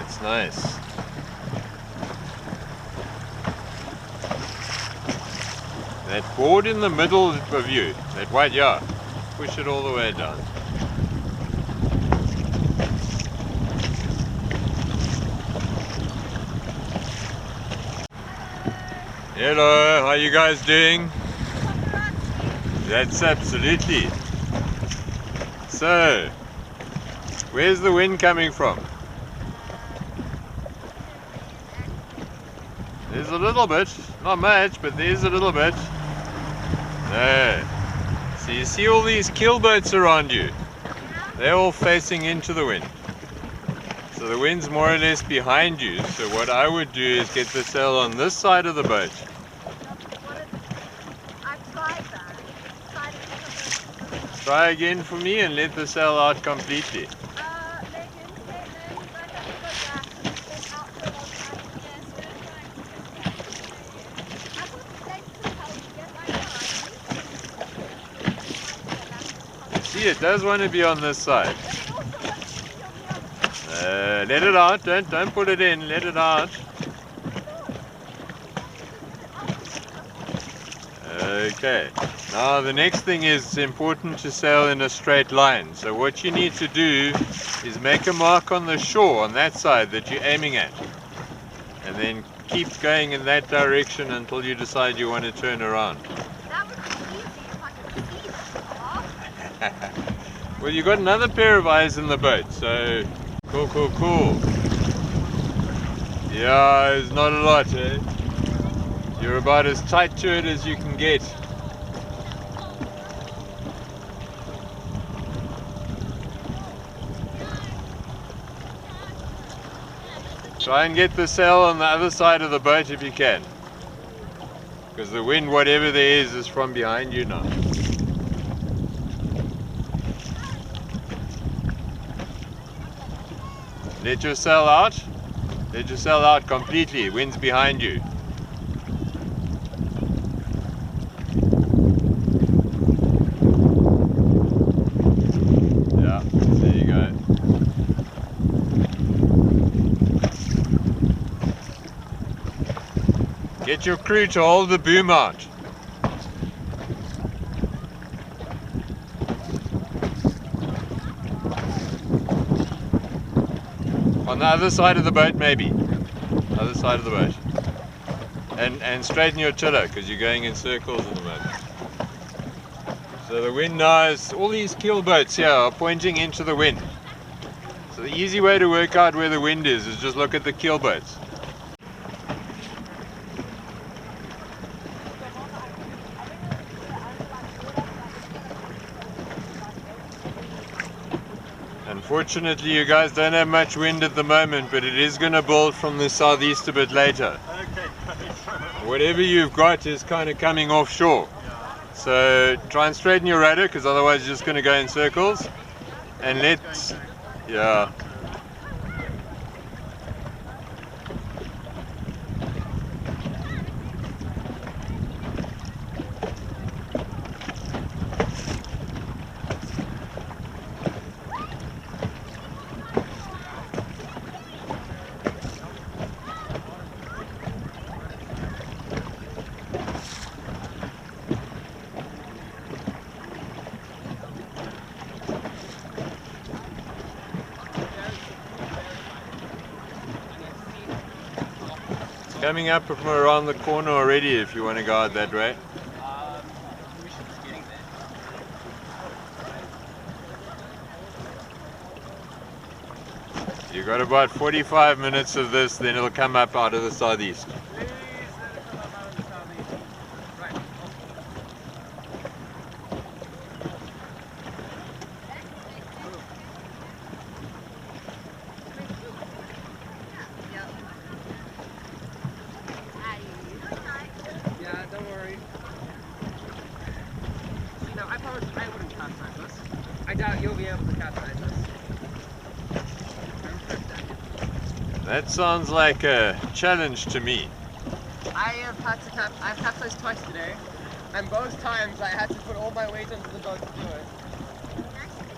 That's nice. That board in the middle of you, that white, yeah, push it all the way down. Hello, how you guys doing? That's absolutely. So, where's the wind coming from? There's a little bit, not much, but there's a little bit. There. So you see all these keelboats around you? They're all facing into the wind. So the wind's more or less behind you. So what I would do is get the sail on this side of the boat. I've tried that. Try again for me and let the sail out completely. See, it does want to be on this side. Let it out, don't put it in, let it out. Okay, now the next thing is it's important to sail in a straight line. So what you need to do is make a mark on the shore on that side that you're aiming at. And then keep going in that direction until you decide you want to turn around. That would be easy if I could see that. Well, you've got another pair of eyes in the boat, so cool, cool, cool. Yeah, it's not a lot, eh? You're about as tight to it as you can get. Try and get the sail on the other side of the boat if you can. Because the wind, whatever there is from behind you now. Let your sail out. Let your sail out completely. Wind's behind you. Yeah, there you go. Get your crew to hold the boom out. On the other side of the boat, maybe. Other side of the boat. And straighten your tiller, because you're going in circles at the moment. So the wind now is, all these keel boats here are pointing into the wind. So the easy way to work out where the wind is just look at the keel boats. Unfortunately, you guys don't have much wind at the moment, but it is going to build from the southeast a bit later. Okay. Whatever you've got is kind of coming offshore. So try and straighten your rudder, because otherwise you're just going to go in circles. And yeah. Coming up from around the corner already if you want to go out that way. We should just getting there. You got about 45 minutes of this, then it'll come up out of the southeast. Yeah, don't worry. No, I promise I wouldn't capsize this. I doubt you'll be able to capsize this. That sounds like a challenge to me. I've capsized twice today, and both times I had to put all my weight onto the boat to do it.